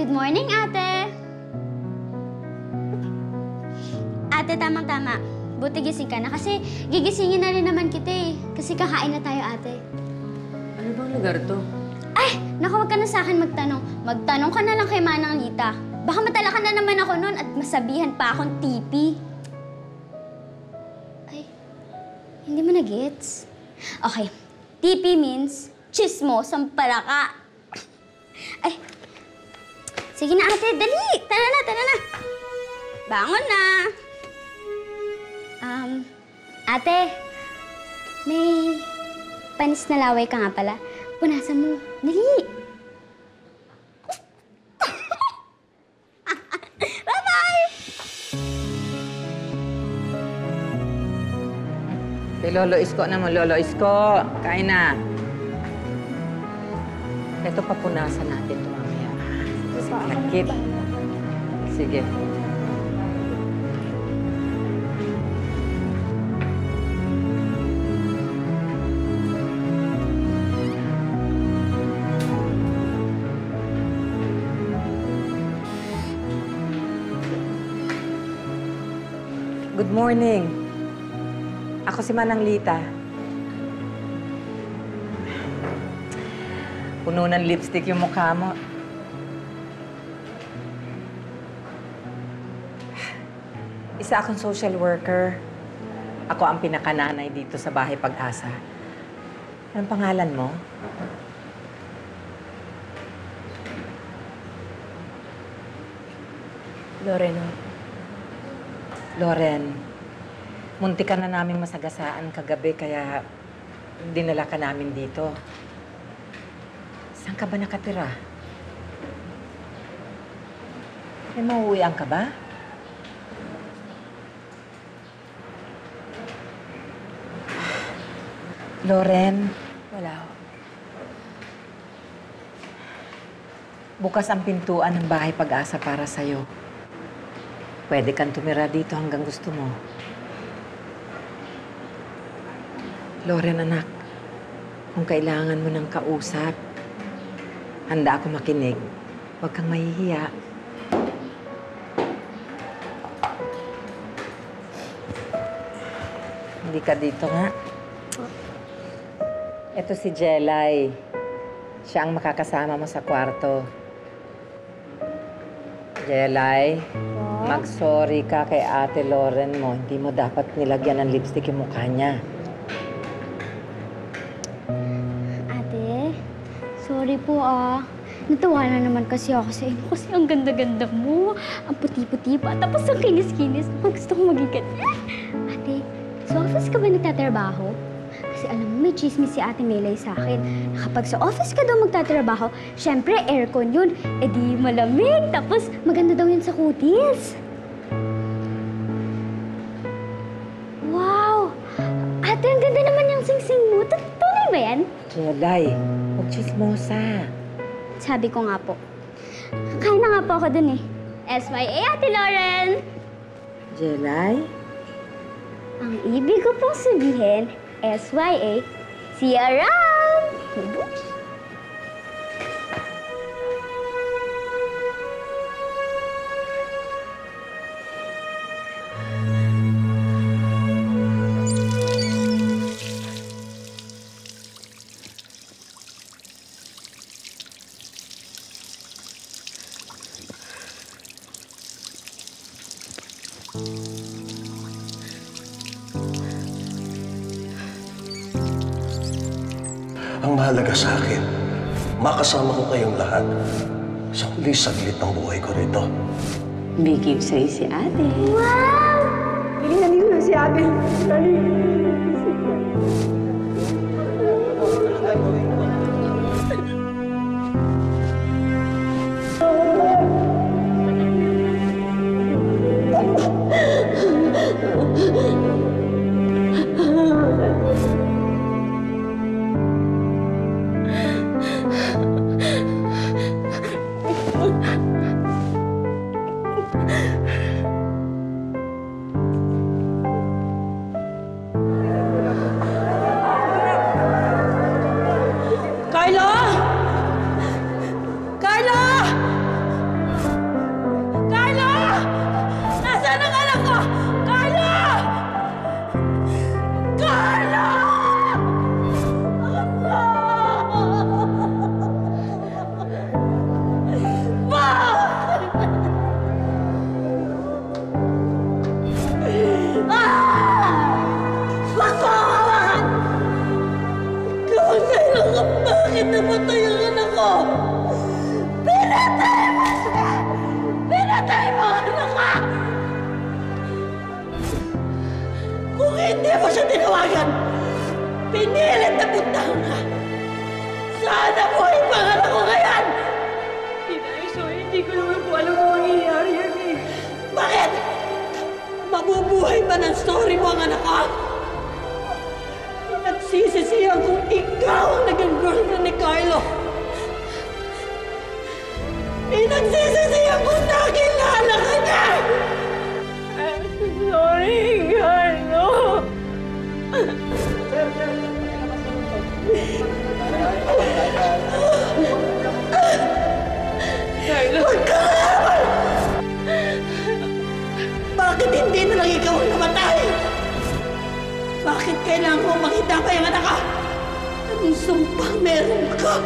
Good morning, ate! Ate, tamang-tama. Buti gising ka na kasi gigisingin na rin naman kita eh. Kasi kakain na tayo, ate. Ano bang lugar to? Ay! Naku, wag ka na sa akin magtanong. Magtanong ka na lang kay Manang Lita. Baka matalakan na naman ako nun at masabihan pa akong tipi. Ay, hindi mo na-gets? Okay, tipi means chismosang palaka. Ay, sige na ate, dali! Tara na, tara na! Bangon na! Ate, may panis na laway ka nga pala. Punasan mo. Dali! Bye-bye! Kay Lolo Isko naman, Lolo Isko. Kain na. Ito papunasan natin ito mamaya. Lakit. Sige. Good morning. Ako si Manang Lita. Puno ng lipstick yung mukha mo. Isa akong social worker. Ako ang pinakananay dito sa Bahay Pag-asa. Anong pangalan mo? Lorena. Loren, muntikan na naming masagasaan kagabi kaya dinala ka namin dito. Saan ka ba nakatira? May mauuwian ka ba? Loren, Wala ho. bukas ang pintuan ng Bahay Pag-asa para sa'yo. Pwede kang tumira dito hanggang gusto mo. Loren, anak, kung kailangan mo ng kausap, handa ako makinig. Huwag kang mahihiya. Hindi ka dito nga. Ito si Jelay. Siya ang makakasama mo sa kwarto. Jelay, mag-sorry ka kay Ate Loren mo. Hindi mo dapat nilagyan ng lipstick yung mukha niya. Ate, sorry po ah. Natawa na naman kasi ako sa inyo kasi ang ganda-ganda mo. Ang puti-puti pa, tapos ang kinis-kinis. Gusto ko maging ganyan. Ate, sa office ka ba nagtatrabaho? Kasi alam mo, may chismis si Ate Melay sa akin. Na kapag sa office ka daw magtatrabaho, syempre aircon yun. E di malamig, tapos maganda daw yun sa kutis. Wow! Ate, ang ganda naman yung sing-sing mo. Tunay ba yan? Jelay, huwag chismosa. Sabi ko nga po. Kain na nga po ako dun eh. SYA, Ate Loren! Jelay? Ang ibig ko pong sabihin, SYA, see you around! Ang mahalaga sa akin, makasama ko kayong lahat sa huli saglit ng buhay ko rito. Bigib sa'yo si ate. Wow! Hiling na si ate. namatay ang anak ko! Pinatay mo siya! Pinatay mo ang anak ko! Kung hindi mo siya tinawagan, pinilit na puntahan ka! Sana mo ay pangalan ko ngayon! Inay, sorry, hindi ko naman po alam kung mangyayari yan eh. Bakit? Mabubuhay ba ng story mo ang anak ko? Nagsisisihan kung ikaw ang naging girlfriend ni Carlo. Nagsisisihan kung nakilala ka niya! Sorry, Carlo. Carlo. Bakit hindi na lang ikaw ang namatay? Bakit kailangan mo makita pa yung anak ka? Anong sumpah meron ka?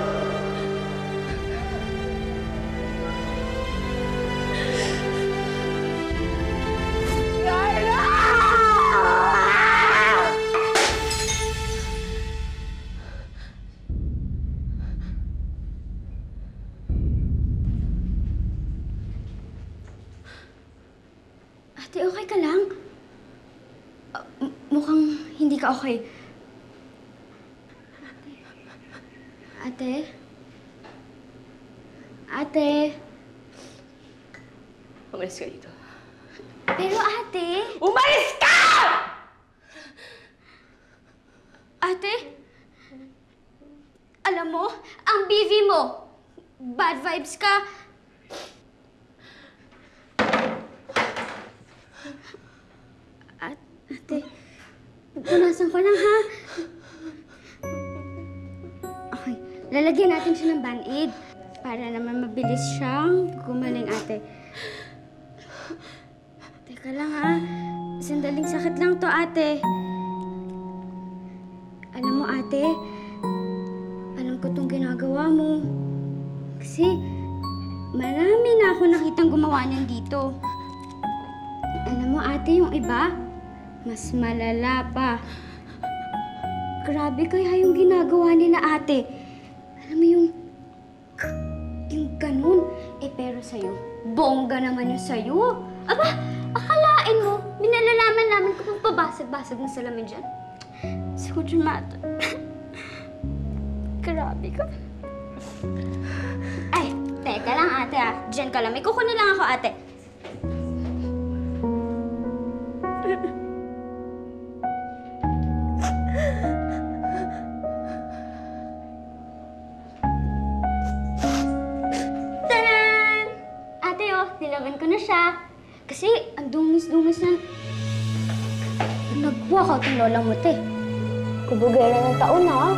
Ate, okay ka lang? Mukhang hindi ka okay. Ate? Ate? Umalis ka dito. Pero ate? Umalis ka! Ate? Alam mo, ang BV mo. Bad vibes ka. Ate, punasan ko lang, ha? Okay, lalagyan natin siya ng band-aid para naman mabilis siyang gumaling, ate. Teka lang, ha? Sandaling sakit lang to, ate. Alam mo, ate, alam ko tong ginagawa mo. Kasi marami na ako nakitang gumawa niyan dito. Alam mo, ate, yung iba, mas malala pa. Grabe kaya yung ginagawa nila, ate. Alam mo yung ganun. Pero sa'yo, bongga naman yung sa'yo. Aba, akalain mo, minalalaman namin kung pabasag-basag ng salamin dyan. So dramatic. Grabe ka. Ay, teka lang, ate, ah. Diyan ka lang. May kukunin lang ako, ate. Nilaban ko na siya. Kasi ang dungis-dungis na nag-walk out ang lola mo, te. Kubugera ng taon, ha?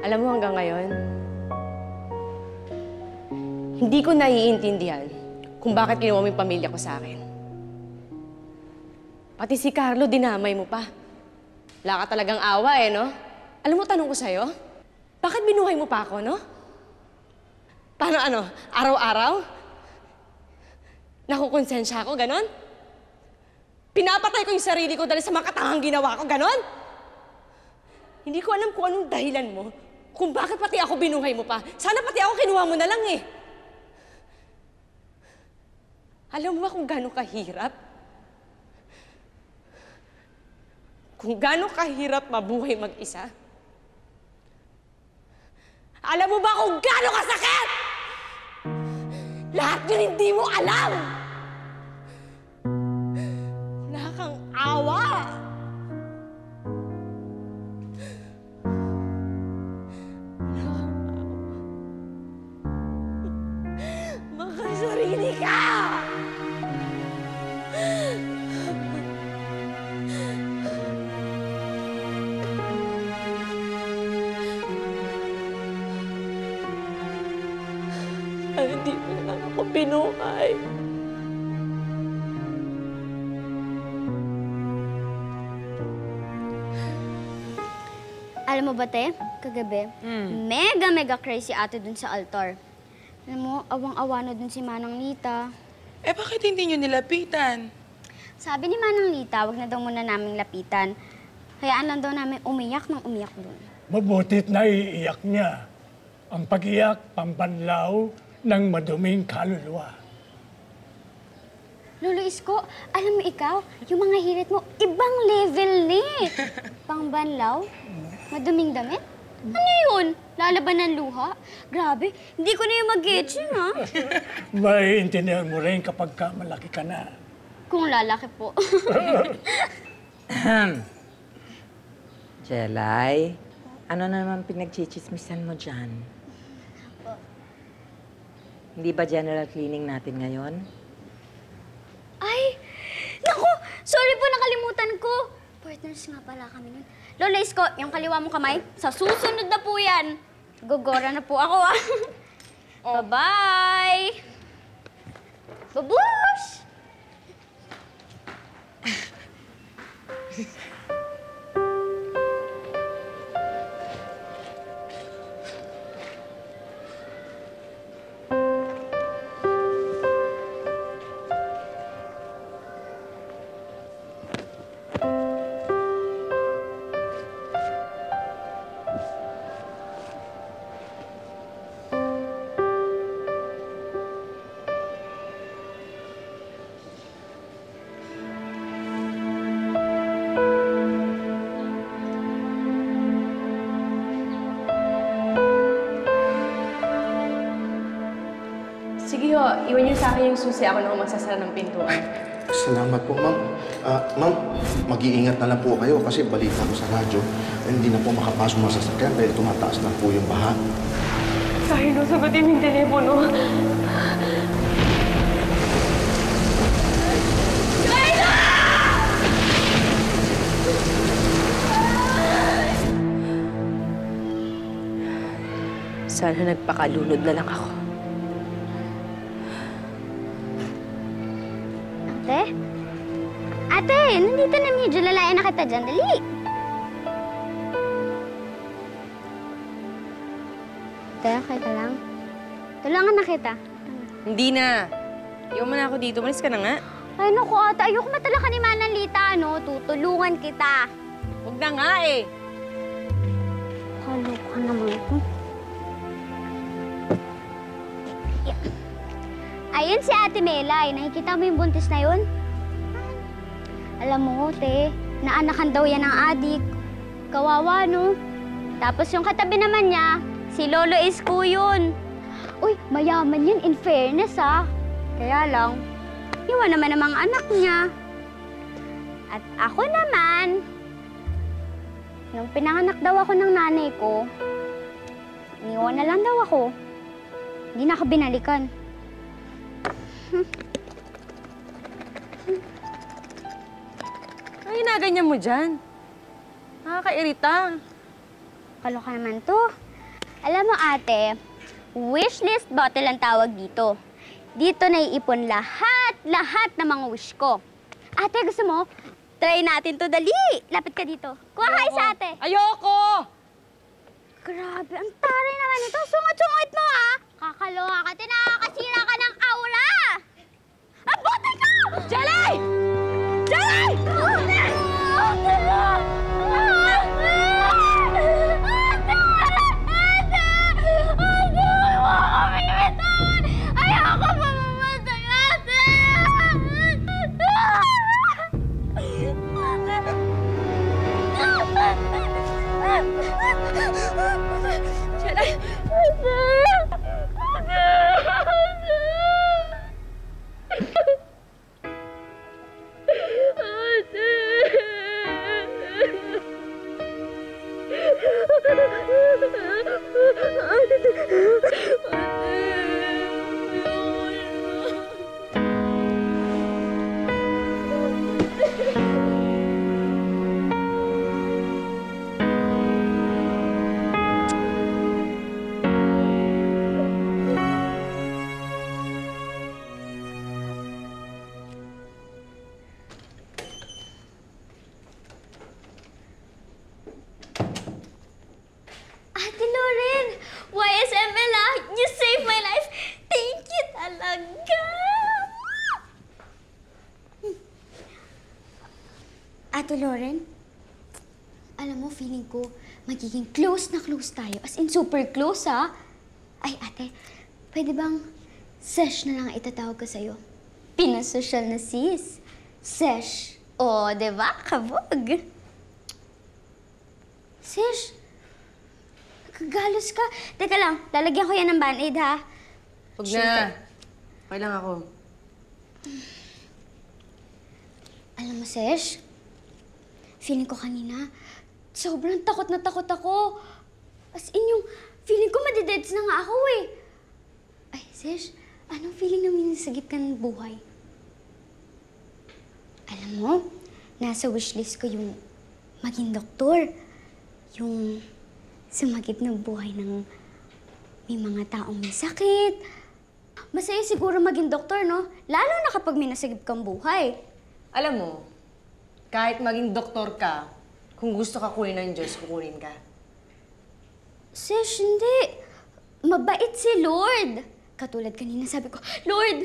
Alam mo hanggang ngayon, hindi ko naiintindihan kung bakit ginawa mo yung pamilya ko sa akin. Pati si Carlo, dinamay mo pa. Wala ka talagang awa no? Alam mo, tanong ko sa'yo, bakit binuhay mo pa ako, no? Paano araw-araw? Nakukonsensya ako, ganon? Pinapatay ko yung sarili ko dahil sa mga katangang ginawa ko, ganon? Hindi ko alam kung anong dahilan mo kung bakit pati ako binuhay mo pa. Sana pati ako kinuha mo na lang eh. Alam mo ba kung gaano kahirap? Kung gaano kahirap mabuhay mag-isa? Alam mo ba kung gaano kasakit? Lahat yun hindi mo alam! Wala kang awa! Makasarili ka! Alam mo ba, te? Kagabi, mega crazy ate dun sa altar. Alam mo, awang-awa na dun si Manang Lita. Eh, bakit hindi nyo nilapitan? Sabi ni Manang Lita, wag na daw muna naming lapitan. Hayaan lang daw namin umiyak ng umiyak dun. Mabutit na iiyak niya. Ang pag-iyak, pambanlaw ng maduming kaluluwa. Lolo Isko, alam mo ikaw, yung mga hirit mo, ibang level ni. Pangbanlaw? Maduming damit? Ano yun? Lalaban ng luha? Grabe, hindi ko na yung mag-gets yun, ha? Maiintindihan mo rin kapag ka malaki ka na. Kung lalaki po. Jelay, ano naman pinagchichismisan mo dyan? Hindi ba general cleaning natin ngayon? Ay! Naku! Sorry po, nakalimutan ko. Partners nga pala kami nun. Lola Isko, yung kaliwa mong kamay, sa susunod na po yan. Gogora na po ako, ah. Bye-bye! Babush! Sige ho, iwan niyo sa akin yung susi. Ako na ho magsasara ng pintuan. Salamat po, ma'am. Ma'am, mag-iingat na lang po kayo kasi balita ko sa radyo, hindi na po makapasok mga sasakyan dahil tumataas na po yung baha. Kahit no, sagutin yung telepono. Sana nagpakalunod na lang ako. Ate? Ate, nandito na medyo lalayan na kita dyan. Dali! Ate, okay ka lang? Tulungan na kita. Hindi na. Iwan mo na ako dito. Malis ka na nga. Ay, naku ate. Ayoko matalaka ni Manang Lita, no? Tutulungan kita. Huwag na nga eh. Kaloka naman ito. Ayun si Ate Melay. Nakikita mo yung buntis na yun? Alam mo, te, naanakan daw yan ng adik. Kawawa, no? Tapos yung katabi naman niya, si Lolo Isko yun. Uy, mayaman yun, in fairness, ha? Kaya lang, iwan naman ang mga anak niya. At ako naman, nung pinanganak daw ako ng nanay ko, iniwan na lang daw ako. Hindi na ako binalikan. Ay, naganyan mo dyan. Nakakairita. Kaloka naman to. Alam mo ate, wishlist bottle ang tawag dito. Dito naiipon lahat ng mga wish ko. Ate, gusto mo? Try natin to, dali! Lapit ka dito. Kuha kayo sa ate. Ayoko! Grabe, ang taray naman ito. Sungit-sungit mo, ha? Kakaloka ka, nakakasira ka ng aura! Ang bote ko! Jelay! Jelay! Ate! Ate! Ayoko pa mamatay, ate! Jelay! Ate Lauren, alam mo, feeling ko magiging close na close tayo. As in, super close, ha? Ay, ate, pwede bang Sesh na lang itatawag ko sa'yo? Pinasosyal na sis. Sesh. O, diba? Kabog. Sesh, kagalos ka. Teka lang, lalagyan ko yan ng band-aid, ha? Huwag na. Okay lang ako. Alam mo, Sesh, feeling ko kanina, sobrang takot na takot ako. As in, yung feeling ko madideds na nga ako, eh. Ay, Sesh, anong feeling na minasagip ka ng buhay? Alam mo, nasa wishlist ko yung maging doktor. Yung sumagip ng buhay ng may mga taong may sakit. Masaya siguro maging doktor, no? Lalo na kapag may nasagip kang buhay. Alam mo, kahit maging doktor ka, kung gusto ka kunin ng Diyos, kukunin ka. Sesh, hindi. Mabait si Lord. Katulad kanina sabi ko, Lord,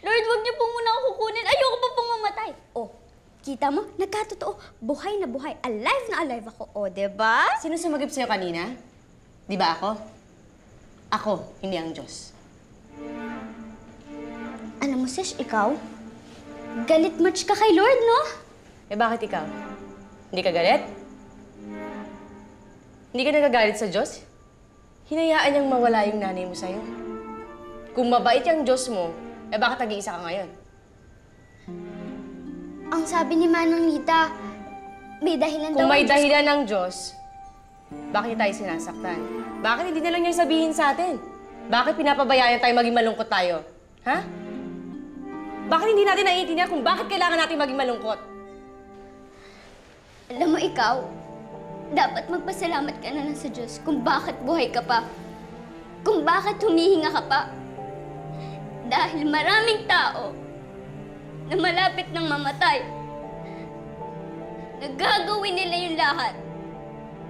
wag niyo po muna ako kukunin. Ayoko pa pong mamatay. Oh, kita mo, nagkatotoo. Buhay na buhay. Alive na alive ako. O, diba? Sino sumagip sa'yo kanina? Di ba ako? Ako, hindi ang Diyos. Alam mo, Sesh, ikaw, galit much ka kay Lord, no? Eh bakit ikaw? Hindi ka galit? Hindi ka nagagalit sa Diyos? Hinayaan niyang mawala yung nanay mo sa'yo. Kung mabait yung Diyos mo, eh bakit nag-iisa ka ngayon? Ang sabi ni Manang Nita, may dahilan daw. Kung may ang Diyos dahilan ng Diyos, bakit tayo sinasaktan? Bakit hindi na lang niya sabihin sa atin? Bakit pinapabayaan tayo maging malungkot tayo? Ha? Bakit hindi natin naiintindihan kung bakit kailangan natin maging malungkot? Alam mo, ikaw, dapat magpasalamat ka na lang sa Diyos kung bakit buhay ka pa. Kung bakit humihinga ka pa. Dahil maraming tao na malapit ng mamatay, nagagawin nila yung lahat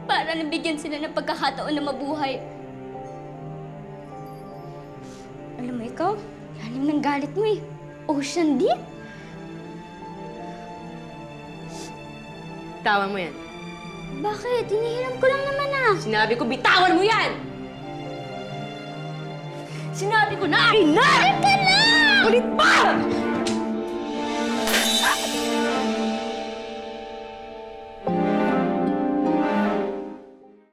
para nabigyan sila ng pagkakataon na mabuhay. Alam mo, ikaw, lalim ng galit mo eh. Ocean deep. Bitawan mo yan. Bakit? Hinihiram ko lang naman ah. Sinabi ko, bitawan mo yan! Sinabi ko na! Teka lang! Ulit pa!